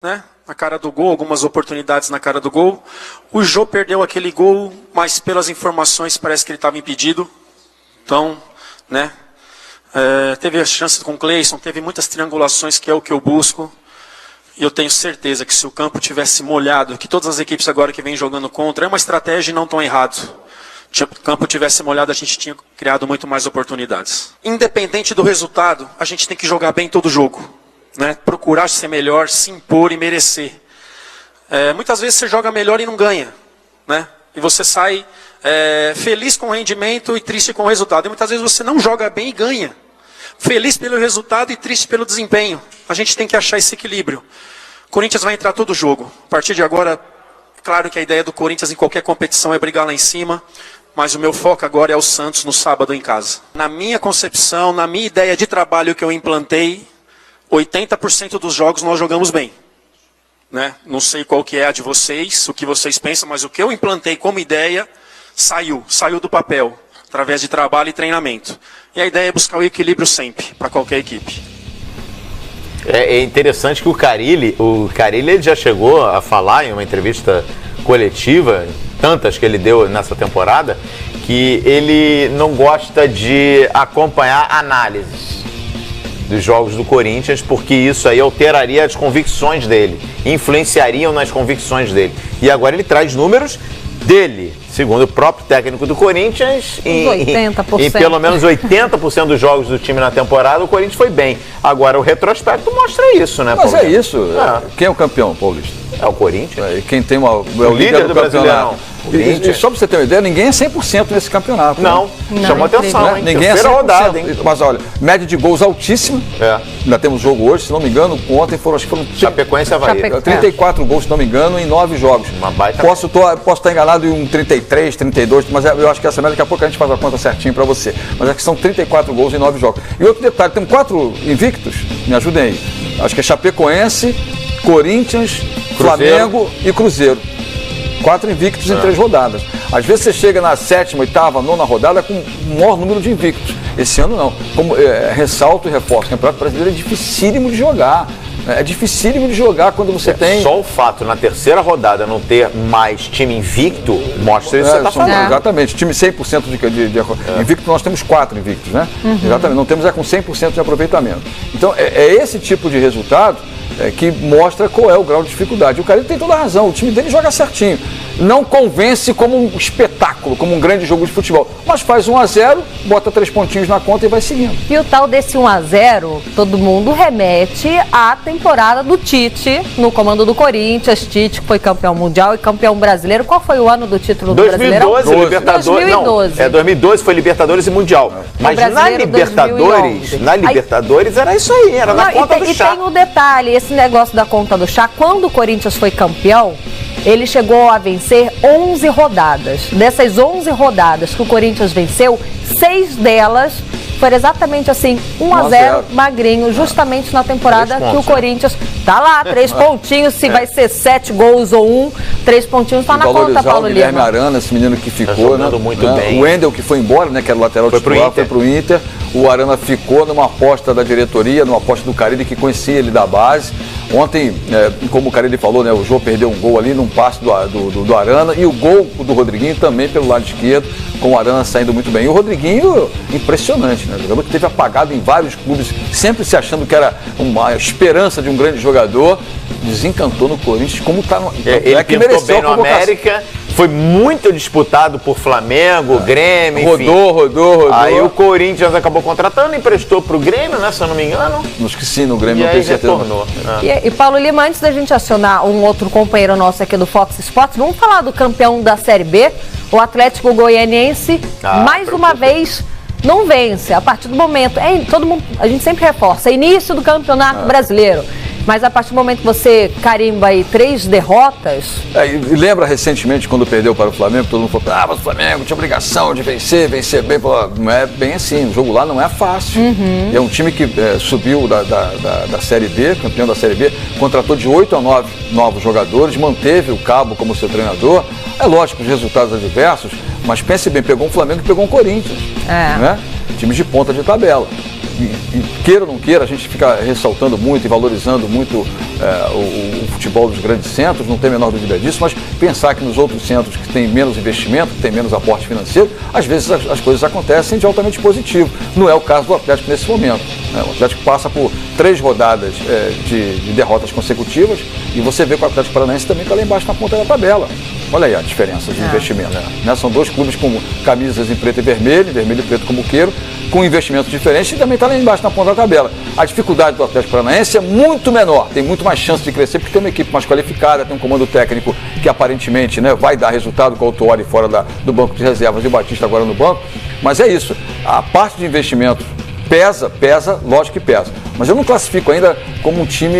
né? Na cara do gol, algumas oportunidades na cara do gol. O Jô perdeu aquele gol, mas pelas informações parece que ele estava impedido. Então, né? Teve a chance com o Cleison, teve muitas triangulações, que é o que eu busco. E eu tenho certeza que se o campo tivesse molhado, que todas as equipes agora que vêm jogando contra, é uma estratégia e não tão errado. Se o campo tivesse molhado, a gente tinha criado muito mais oportunidades. Independente do resultado, a gente tem que jogar bem todo jogo, né? Procurar ser melhor, se impor e merecer. Muitas vezes você joga melhor e não ganha, né? E você sai feliz com o rendimento e triste com o resultado. E muitas vezes você não joga bem e ganha. Feliz pelo resultado e triste pelo desempenho. A gente tem que achar esse equilíbrio. O Corinthians vai entrar todo jogo. A partir de agora, claro que a ideia do Corinthians em qualquer competição é brigar lá em cima, mas o meu foco agora é o Santos no sábado em casa. Na minha concepção, na minha ideia de trabalho que eu implantei, 80% dos jogos nós jogamos bem, né? Não sei qual que é a de vocês, o que vocês pensam, mas o que eu implantei como ideia saiu do papel, através de trabalho e treinamento. E a ideia é buscar o equilíbrio sempre, para qualquer equipe. É interessante que o Carille ele já chegou a falar em uma entrevista coletiva, tantas que ele deu nessa temporada, que ele não gosta de acompanhar análises dos jogos do Corinthians, porque isso aí alteraria as convicções dele, influenciariam nas convicções dele. E agora ele traz números dele, segundo o próprio técnico do Corinthians, em pelo menos 80% dos jogos do time na temporada, o Corinthians foi bem. Agora o retrospecto mostra isso, né, Mas Paulo? É isso. Quem é o campeão, Paulista? É o Corinthians. E quem tem é o líder do campeonato. E só para você ter uma ideia, ninguém é 100% nesse campeonato. Não, chamou atenção, hein? Ninguém é 100%. Rodada, hein? Mas olha, média de gols altíssima. Ainda temos jogo hoje, se não me engano, ontem foram, acho que foram Chapecoense e Avaí. 34 gols, se não me engano, em 9 jogos. Uma baita. Posso estar enganado em um 33, 32, mas eu acho que essa média, daqui a pouco a gente faz a conta certinho para você. Mas é que são 34 gols em 9 jogos. E outro detalhe, temos 4 invictos, me ajudem aí. Acho que é Chapecoense, Corinthians, Flamengo e Cruzeiro. 4 invictos em 3 rodadas. Às vezes você chega na 7ª, 8ª, 9ª rodada com o maior número de invictos. Esse ano não. Como ressalto e reforço, o Campeonato Brasileiro é dificílimo de jogar. É dificílimo de jogar quando você tem... Só o fato, na 3ª rodada, não ter mais time invicto, mostra isso que você está falando. Exatamente. Time 100% de invicto, nós temos 4 invictos, né? Exatamente. Não temos com 100% de aproveitamento. Então, é esse tipo de resultado que mostra qual é o grau de dificuldade. O cara tem toda a razão, o time dele joga certinho. Não convence como um espetáculo, como um grande jogo de futebol, mas faz 1-0, bota 3 pontinhos na conta e vai seguindo. E o tal desse 1-0, todo mundo remete à temporada do Tite, no comando do Corinthians. Tite que foi campeão mundial e campeão brasileiro. Qual foi o ano do título do Brasileirão? 2012, Libertadores. 2012. Não, 2012 foi Libertadores e Mundial. Mas na Libertadores era isso aí, era na conta do chá. E tem um detalhe, esse negócio da conta do chá, quando o Corinthians foi campeão, ele chegou a vencer 11 rodadas. Dessas 11 rodadas que o Corinthians venceu, 6 delas foram exatamente assim, 1-0 magrinho, justamente na temporada que o Corinthians tá lá, 3 pontinhos, se vai ser 7 gols ou 1, 3 pontinhos tá na conta, Paulo Lima. Guilherme Arana, esse menino que ficou, tá muito bem. O Wendel, que foi embora, né, que era o lateral titular, foi pro Inter. O Arana ficou numa aposta da diretoria, numa aposta do Carille, que conhecia ele da base. Ontem, como o Carille falou, né, o Jô perdeu um gol ali num passe do Arana, e o gol do Rodriguinho também pelo lado esquerdo, com o Arana saindo muito bem. E o Rodriguinho, impressionante, né? Jogador que teve apagado em vários clubes, sempre se achando que era uma esperança de um grande jogador, desencantou no Corinthians, como tá no... Ele que mereceu bem no América, foi muito disputado por Flamengo, Grêmio, enfim. Rodou. Aí o Corinthians acabou contratando, emprestou pro Grêmio, né, se eu não me engano. Acho que sim, no Grêmio, não tenho certeza. E Paulo Lima, antes da gente acionar um outro companheiro nosso aqui do Fox Sports, vamos falar do campeão da Série B, o Atlético Goianiense, mais uma vez não vence. A partir do momento, todo mundo, a gente sempre reforça, início do Campeonato Brasileiro. Mas a partir do momento que você carimba aí 3 derrotas... E lembra recentemente quando perdeu para o Flamengo, todo mundo falou, mas o Flamengo tinha obrigação de vencer bem. Não é bem assim, o jogo lá não é fácil. É um time que subiu da Série B, campeão da Série B, contratou de 8 a 9 novos jogadores, manteve o Cabo como seu treinador. É lógico, os resultados adversos, mas pense bem, pegou um Flamengo e pegou um Corinthians. Né? Times de ponta de tabela. queira ou não queira, a gente fica ressaltando muito e valorizando muito o futebol dos grandes centros, não tem a menor dúvida disso, mas pensar que nos outros centros que tem menos investimento, que tem menos aporte financeiro, às vezes as coisas acontecem de altamente positivo. Não é o caso do Atlético nesse momento. O Atlético passa por 3 rodadas de derrotas consecutivas e você vê que o Atlético Paranaense também está lá embaixo na ponta da tabela. Olha aí a diferença de investimento. Né? São 2 clubes com camisas em preto e vermelho e preto como queiro, com investimentos diferentes e também está lá embaixo na ponta da tabela. A dificuldade do Atlético Paranaense é muito menor, tem muito mais chance de crescer porque tem uma equipe mais qualificada, tem um comando técnico que aparentemente, né, vai dar resultado com o Autuori fora do banco de reservas e o Batista agora no banco, mas é isso, a parte de investimento pesa, lógico que pesa. Mas eu não classifico ainda como um time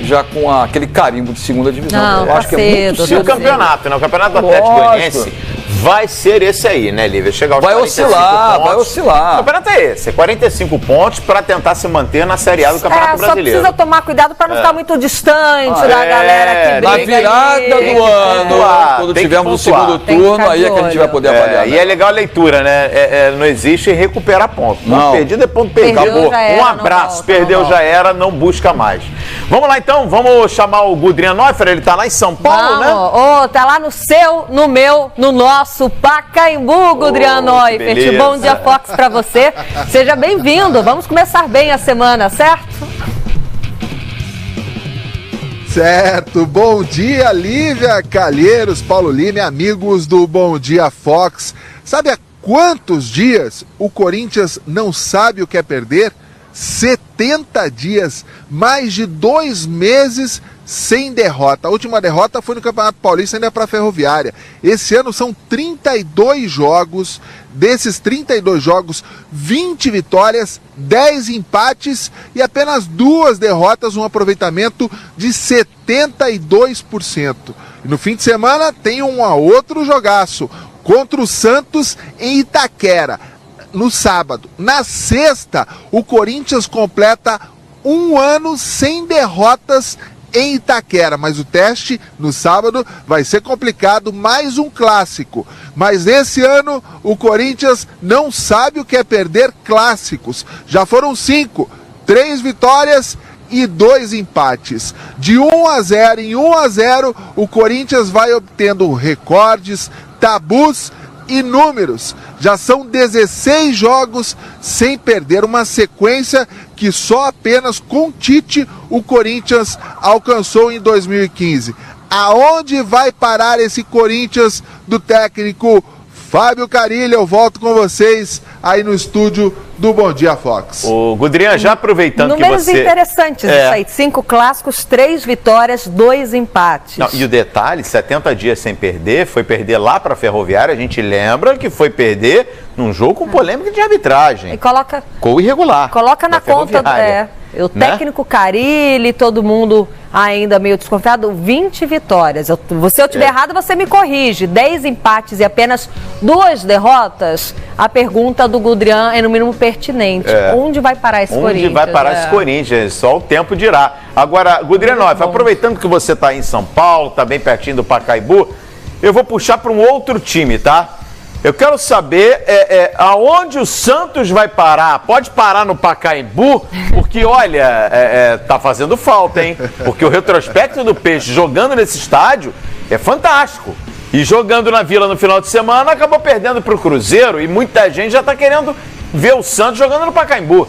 já com aquele carimbo de segunda divisão. Não, eu acho que é muito cedo. O campeonato, né? O campeonato do Atlético Goianiense vai ser esse aí, né, Lívia? Chegar aos 45 pontos. Vai oscilar. O campeonato é esse, 45 pontos para tentar se manter na Série A do Campeonato Brasileiro. Só precisa tomar cuidado para não ficar muito distante da galera que briga. Na virada do ano, quando tivermos o segundo turno, aí é que a gente vai poder avaliar. E é legal a leitura, né? Não existe recuperar ponto. Ponto perdido é ponto perdido. Acabou. Um abraço, perdeu, já era, não busca mais. Vamos lá então, vamos chamar o Gudrian Neufer, ele tá lá em São Paulo, né? Tá lá no seu, no meu, no nosso Pacaembu, Gudrian Neufer. Bom dia, Fox, pra você. Seja bem-vindo. Vamos começar bem a semana, certo? Certo. Bom dia, Lívia Calheiros, Paulo Lima, amigos do Bom Dia Fox. Sabe há quantos dias o Corinthians não sabe o que é perder? 70 dias, mais de 2 meses sem derrota. A última derrota foi no Campeonato Paulista, ainda para a Ferroviária. Esse ano são 32 jogos. Desses 32 jogos, 20 vitórias, 10 empates e apenas 2 derrotas, um aproveitamento de 72%. E no fim de semana tem um outro jogaço contra o Santos em Itaquera, no sábado. Na sexta, o Corinthians completa 1 ano sem derrotas em Itaquera, mas o teste no sábado vai ser complicado, mais um clássico. Mas esse ano o Corinthians não sabe o que é perder clássicos. Já foram 5, 3 vitórias e 2 empates. De 1-0 em 1-0, o Corinthians vai obtendo recordes, tabus e números. Já são 16 jogos sem perder, uma sequência que só apenas com Tite o Corinthians alcançou em 2015. Aonde vai parar esse Corinthians do técnico Fábio Carilli? Eu volto com vocês aí no estúdio do Bom Dia Fox. O Gudrian, já aproveitando que números você... interessantes isso aí. 5 clássicos, 3 vitórias, 2 empates. Não, e o detalhe, 70 dias sem perder, foi perder lá para a Ferroviária, a gente lembra que foi perder num jogo com polêmica de arbitragem. E coloca... Gol irregular. Coloca na conta... O técnico Carilli, todo mundo ainda meio desconfiado, 20 vitórias. Se eu estiver errado, você me corrige. 10 empates e apenas 2 derrotas. A pergunta do Gudrian é no mínimo pertinente. Onde vai parar esse Corinthians? Onde vai parar esse Corinthians? Só o tempo dirá. Agora, Gudrian Neufer, aproveitando que você está aí em São Paulo, está bem pertinho do Pacaembu, eu vou puxar para um outro time, tá? Eu quero saber aonde o Santos vai parar. Pode parar no Pacaembu? Porque, olha, tá fazendo falta, hein? Porque o retrospecto do Peixe jogando nesse estádio é fantástico. E jogando na Vila no final de semana, acabou perdendo para o Cruzeiro e muita gente já está querendo ver o Santos jogando no Pacaembu.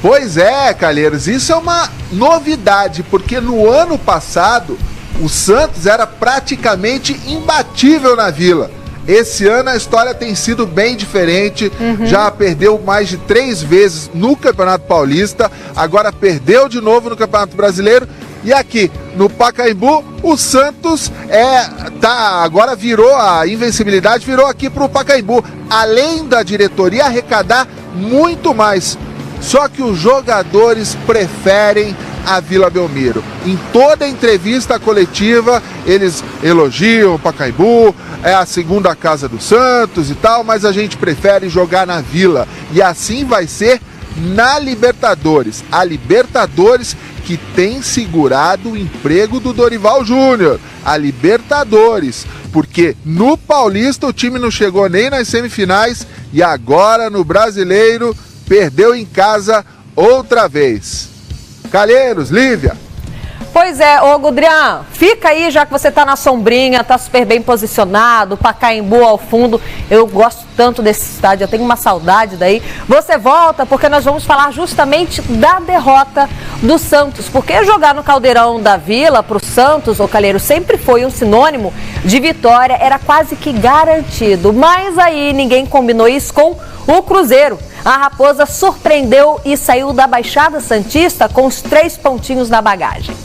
Pois é, Calheiros, isso é uma novidade, porque no ano passado o Santos era praticamente imbatível na Vila. Esse ano a história tem sido bem diferente, já perdeu mais de 3 vezes no Campeonato Paulista, agora perdeu de novo no Campeonato Brasileiro e aqui no Pacaembu o Santos agora virou, a invencibilidade virou aqui para o Pacaembu, além da diretoria arrecadar muito mais. Só que os jogadores preferem a Vila Belmiro. Em toda entrevista coletiva, eles elogiam o Pacaembu, é a segunda casa do Santos e tal, mas a gente prefere jogar na Vila. E assim vai ser na Libertadores. A Libertadores que tem segurado o emprego do Dorival Júnior. A Libertadores. porque no Paulista o time não chegou nem nas semifinais e agora no Brasileiro perdeu em casa outra vez. Calheiros, Lívia. Pois é, ô Gudrian, fica aí já que você tá na sombrinha, tá super bem posicionado, Pacaembu ao fundo. Eu gosto tanto desse estádio, eu tenho uma saudade daí. Você volta porque nós vamos falar justamente da derrota do Santos, porque jogar no Caldeirão da Vila pro Santos, ô Calheiro, sempre foi um sinônimo de vitória, era quase que garantido. Mas aí ninguém combinou isso com o Cruzeiro. A Raposa surpreendeu e saiu da Baixada Santista com os 3 pontinhos na bagagem.